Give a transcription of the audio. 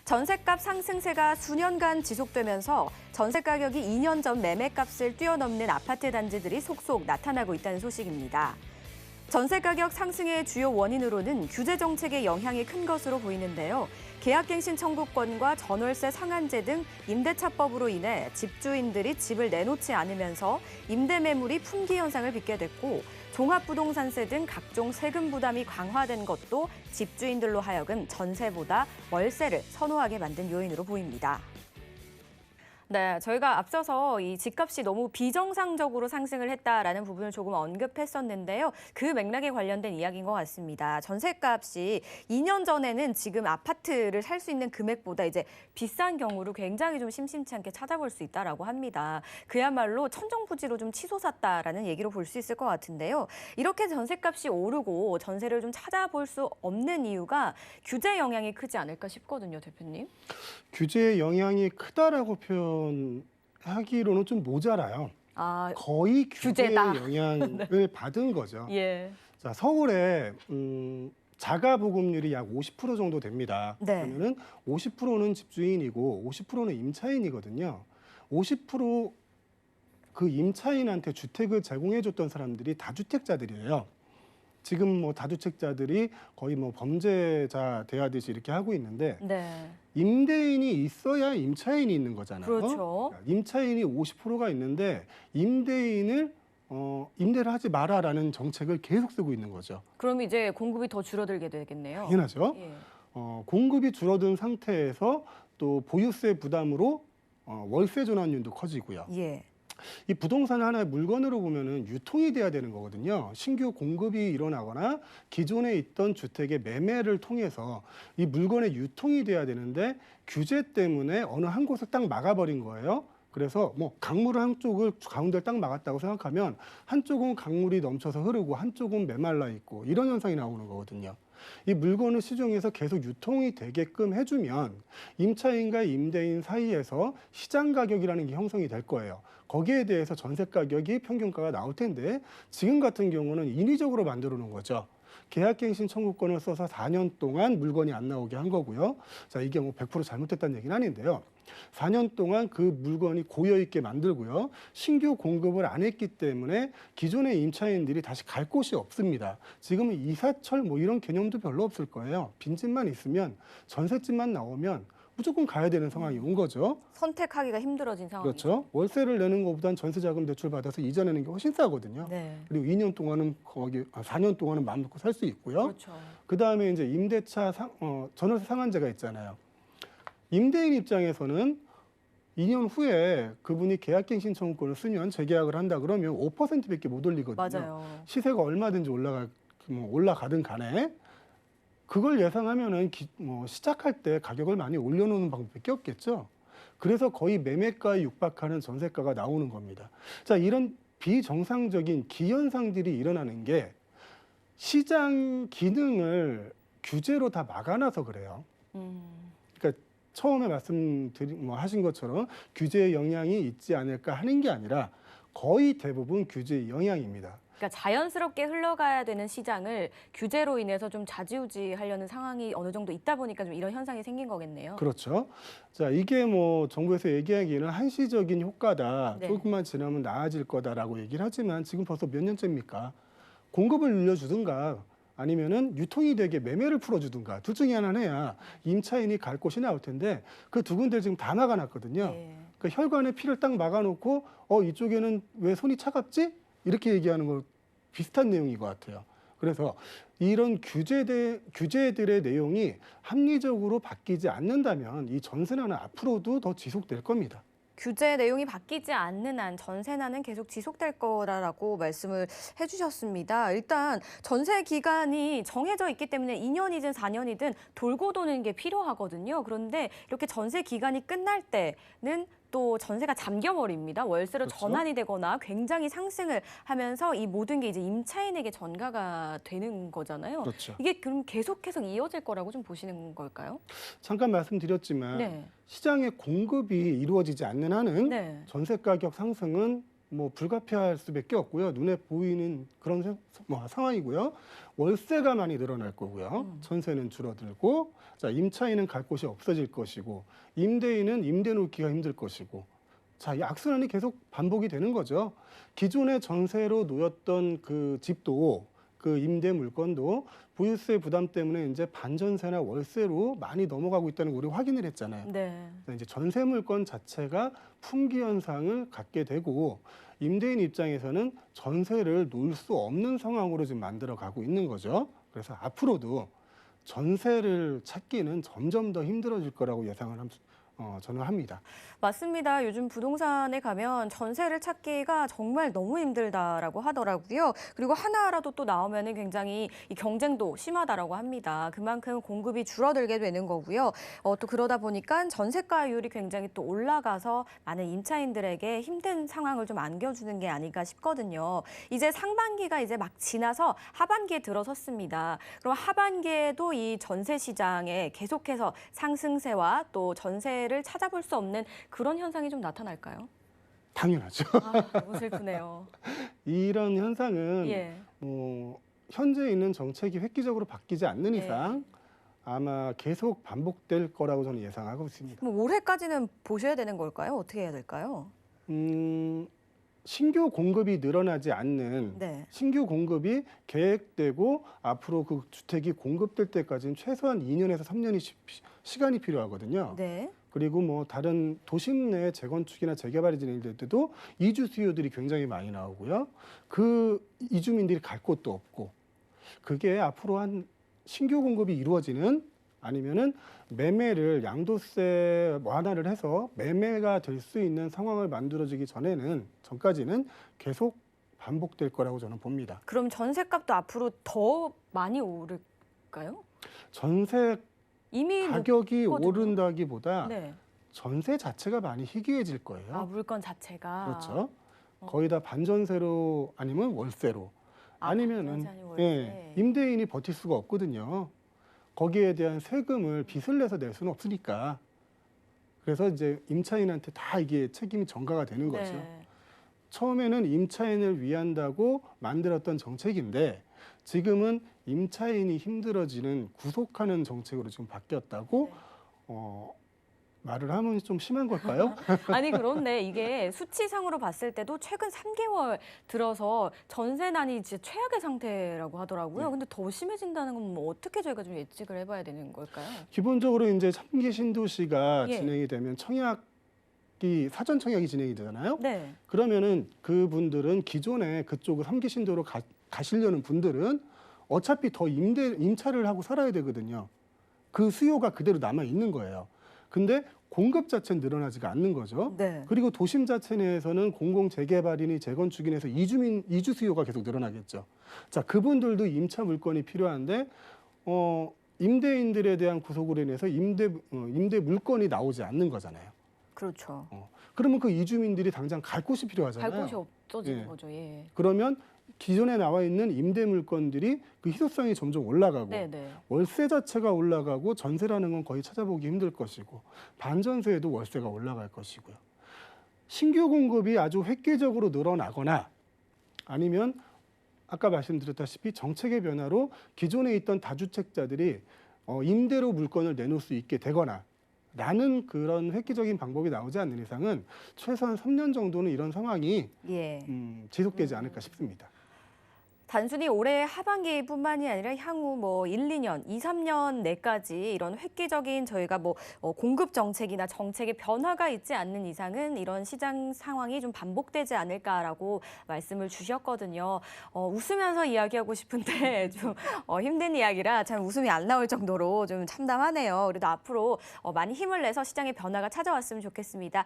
전셋값 상승세가 수년간 지속되면서 전세 가격이 2년 전 매매값을 뛰어넘는 아파트 단지들이 속속 나타나고 있다는 소식입니다. 전세 가격 상승의 주요 원인으로는 규제 정책의 영향이 큰 것으로 보이는데요. 계약갱신 청구권과 전월세 상한제 등 임대차법으로 인해 집주인들이 집을 내놓지 않으면서 임대 매물이 품귀 현상을 빚게 됐고, 종합부동산세 등 각종 세금 부담이 강화된 것도 집주인들로 하여금 전세보다 월세를 선호하게 만든 요인으로 보입니다. 네, 저희가 앞서서 이 집값이 너무 비정상적으로 상승을 했다라는 부분을 조금 언급했었는데요. 그 맥락에 관련된 이야기인 것 같습니다. 전셋값이 2년 전에는 지금 아파트를 살 수 있는 금액보다 이제 비싼 경우를 굉장히 좀 심심치 않게 찾아볼 수 있다라고 합니다. 그야말로 천정부지로 좀 치솟았다라는 얘기로 볼 수 있을 것 같은데요. 이렇게 전셋값이 오르고 전세를 좀 찾아볼 수 없는 이유가 규제 영향이 크지 않을까 싶거든요, 대표님. 규제의 영향이 크다라고 표현하기로는 좀 모자라요. 거의 규제의 규제다. 영향을 네. 받은 거죠. 예. 자, 서울에 자가 보급률이 약 50% 정도 됩니다. 네. 그러면은 50%는 집주인이고 50%는 임차인이거든요. 50% 그 임차인한테 주택을 제공해줬던 사람들이 다주택자들이에요. 지금 뭐 다주택자들이 거의 뭐 범죄자 대하듯이 이렇게 하고 있는데, 네. 임대인이 있어야 임차인이 있는 거잖아요. 그렇죠. 임차인이 50%가 있는데 임대인을 임대를 하지 마라라는 정책을 계속 쓰고 있는 거죠. 그럼 이제 공급이 더 줄어들게 되겠네요. 당연하죠. 예. 공급이 줄어든 상태에서 또 보유세 부담으로 월세 전환율도 커지고요. 예. 이 부동산 하나의 물건으로 보면은 유통이 돼야 되는 거거든요. 신규 공급이 일어나거나 기존에 있던 주택의 매매를 통해서 이 물건의 유통이 돼야 되는데 규제 때문에 어느 한 곳을 딱 막아버린 거예요. 그래서 뭐 강물 한쪽을 가운데를 딱 막았다고 생각하면 한쪽은 강물이 넘쳐서 흐르고 한쪽은 메말라 있고 이런 현상이 나오는 거거든요. 이 물건을 시중에서 계속 유통이 되게끔 해주면 임차인과 임대인 사이에서 시장 가격이라는 게 형성이 될 거예요. 거기에 대해서 전세 가격이 평균가가 나올 텐데 지금 같은 경우는 인위적으로 만들어 놓은 거죠. 계약갱신 청구권을 써서 4년 동안 물건이 안 나오게 한 거고요. 자, 이게 뭐 100% 잘못됐다는 얘기는 아닌데요. 4년 동안 그 물건이 고여있게 만들고요. 신규 공급을 안 했기 때문에 기존의 임차인들이 다시 갈 곳이 없습니다. 지금은 이사철 뭐 이런 개념도 별로 없을 거예요. 빈집만 있으면, 전셋집만 나오면 무조건 가야 되는 상황이 온 거죠. 선택하기가 힘들어진 상황이죠. 그렇죠. 월세를 내는 것보단 전세자금 대출 받아서 이자내는 게 훨씬 싸거든요. 네. 그리고 2년 동안은 4년 동안은 마음 놓고 살 수 있고요. 그렇죠. 그다음에 이제 임대차 전월세 상한제가 있잖아요. 임대인 입장에서는 2년 후에 그분이 계약갱신 청구권을 쓰면 재계약을 한다 그러면 5%밖에 못 올리거든요. 맞아요. 시세가 얼마든지 올라가든 간에 그걸 예상하면은 시작할 때 가격을 많이 올려놓는 방법밖에 없겠죠. 그래서 거의 매매가에 육박하는 전세가가 나오는 겁니다. 자, 이런 비정상적인 기현상들이 일어나는 게 시장 기능을 규제로 다 막아놔서 그래요. 그러니까 처음에 하신 것처럼 규제의 영향이 있지 않을까 하는 게 아니라 거의 대부분 규제의 영향입니다. 그러니까 자연스럽게 흘러가야 되는 시장을 규제로 인해서 좀 좌지우지하려는 상황이 어느 정도 있다 보니까 좀 이런 현상이 생긴 거겠네요. 그렇죠. 자, 이게 뭐 정부에서 얘기하기에는 한시적인 효과다. 네. 조금만 지나면 나아질 거다라고 얘기를 하지만 지금 벌써 몇 년째입니까? 공급을 늘려주든가 아니면은 유통이 되게 매매를 풀어주든가 둘 중에 하나는 해야 임차인이 갈 곳이 나올 텐데 그 두 군데를 지금 다 막아놨거든요. 네. 그 혈관에 피를 딱 막아놓고 이쪽에는 왜 손이 차갑지? 이렇게 얘기하는 거 비슷한 내용인 것 같아요. 그래서 이런 규제들의 내용이 합리적으로 바뀌지 않는다면 이 전세난은 앞으로도 더 지속될 겁니다. 규제 내용이 바뀌지 않는 한 전세난은 계속 지속될 거라고 말씀을 해주셨습니다. 일단 전세 기간이 정해져 있기 때문에 2년이든 4년이든 돌고 도는 게 필요하거든요. 그런데 이렇게 전세 기간이 끝날 때는 또 전세가 잠겨버립니다. 월세로 그렇죠. 전환이 되거나 굉장히 상승을 하면서 이 모든 게 이제 임차인에게 전가가 되는 거잖아요. 그렇죠. 이게 그럼 계속해서 이어질 거라고 좀 보시는 걸까요? 잠깐 말씀드렸지만 네. 시장의 공급이 이루어지지 않는 한은 네. 전세 가격 상승은 뭐 불가피할 수밖에 없고요. 눈에 보이는 그런 상황이고요. 월세가 많이 늘어날 거고요. 전세는 줄어들고, 자, 임차인은 갈 곳이 없어질 것이고, 임대인은 임대 놓기가 힘들 것이고, 자, 이 악순환이 계속 반복이 되는 거죠. 기존에 전세로 놓였던 그 집도, 그 임대 물건도 보유세 부담 때문에 이제 반전세나 월세로 많이 넘어가고 있다는 거 우리 확인을 했잖아요. 네. 이제 전세 물건 자체가 품귀 현상을 갖게 되고, 임대인 입장에서는 전세를 놓을 수 없는 상황으로 지금 만들어 가고 있는 거죠. 그래서 앞으로도 전세를 찾기는 점점 더 힘들어질 거라고 예상을 저는 합니다. 맞습니다. 요즘 부동산에 가면 전세를 찾기가 정말 너무 힘들다라고 하더라고요. 그리고 하나라도 또 나오면은 굉장히 이 경쟁도 심하다라고 합니다. 그만큼 공급이 줄어들게 되는 거고요. 또 그러다 보니까 전세가율이 굉장히 또 올라가서 많은 임차인들에게 힘든 상황을 좀 안겨주는 게 아닐까 싶거든요. 이제 상반기가 이제 막 지나서 하반기에 들어섰습니다. 그럼 하반기에도 이 전세 시장에 계속해서 상승세와 또 전세를 찾아볼 수 없는 그런 현상이 좀 나타날까요? 당연하죠. 너무 슬프네요. 이런 현상은 예. 현재 있는 정책이 획기적으로 바뀌지 않는 네. 이상 아마 계속 반복될 거라고 저는 예상하고 있습니다. 그럼 올해까지는 보셔야 되는 걸까요? 어떻게 해야 될까요? 신규 공급이 늘어나지 않는 네. 신규 공급이 계획되고 앞으로 그 주택이 공급될 때까지는 최소한 2년에서 3년이 시간이 필요하거든요. 네. 그리고 뭐 다른 도심 내 재건축이나 재개발이 진행될 때도 이주 수요들이 굉장히 많이 나오고요. 그 이주민들이 갈 곳도 없고, 그게 앞으로 한 신규 공급이 이루어지는, 아니면은 매매를 양도세 완화를 해서 매매가 될 수 있는 상황을 만들어지기 전까지는 계속 반복될 거라고 저는 봅니다. 그럼 전세값도 앞으로 더 많이 오를까요? 전세 이미 가격이 높거든요. 오른다기보다 네. 전세 자체가 많이 희귀해질 거예요. 물건 자체가. 그렇죠. 거의 다 반전세로 아니면 월세로, 아니면은 반전세 아니면 월세. 임대인이 버틸 수가 없거든요. 거기에 대한 세금을 빚을 내서 낼 수는 없으니까. 그래서 이제 임차인한테 다 이게 책임이 전가가 되는 거죠. 네. 처음에는 임차인을 위한다고 만들었던 정책인데 지금은 임차인이 힘들어지는 구속하는 정책으로 지금 바뀌었다고 네. 말을 하면 좀 심한 걸까요? 아니 그런데 이게 수치상으로 봤을 때도 최근 3개월 들어서 전세난이 진짜 최악의 상태라고 하더라고요. 네. 근데 더 심해진다는 건 뭐 어떻게 저희가 좀 예측을 해봐야 되는 걸까요? 기본적으로 이제 3기 신도시가 예. 진행이 되면 사전 청약이 진행이 되잖아요. 네. 그러면은 그분들은 기존에 그쪽을 3기 신도로 가시려는 분들은 어차피 더 임차를 하고 살아야 되거든요. 그 수요가 그대로 남아 있는 거예요. 근데 공급 자체는 늘어나지가 않는 거죠. 네. 그리고 도심 자체 내에서는 공공 재개발이니 재건축이니 해서 이주 수요가 계속 늘어나겠죠. 자, 그분들도 임차 물건이 필요한데 임대인들에 대한 구속으로 인해서 임대 물건이 나오지 않는 거잖아요. 그렇죠. 그러면 그 이주민들이 당장 갈 곳이 필요하잖아요. 갈 곳이 없어지는 예. 거죠. 예. 그러면 기존에 나와 있는 임대 물건들이 그 희소성이 점점 올라가고 네네. 월세 자체가 올라가고 전세라는 건 거의 찾아보기 힘들 것이고 반전세에도 월세가 올라갈 것이고요. 신규 공급이 아주 획기적으로 늘어나거나 아니면 아까 말씀드렸다시피 정책의 변화로 기존에 있던 다주택자들이 임대로 물건을 내놓을 수 있게 되거나 라는 그런 획기적인 방법이 나오지 않는 이상은 최소한 3년 정도는 이런 상황이 예. 지속되지 않을까 싶습니다. 단순히 올해 하반기뿐만이 아니라 향후 뭐 1, 2년, 2, 3년 내까지 이런 획기적인 저희가 뭐 공급 정책이나 정책의 변화가 있지 않는 이상은 이런 시장 상황이 좀 반복되지 않을까라고 말씀을 주셨거든요. 웃으면서 이야기하고 싶은데 좀 힘든 이야기라 참 웃음이 안 나올 정도로 좀 참담하네요. 그래도 앞으로 많이 힘을 내서 시장의 변화가 찾아왔으면 좋겠습니다.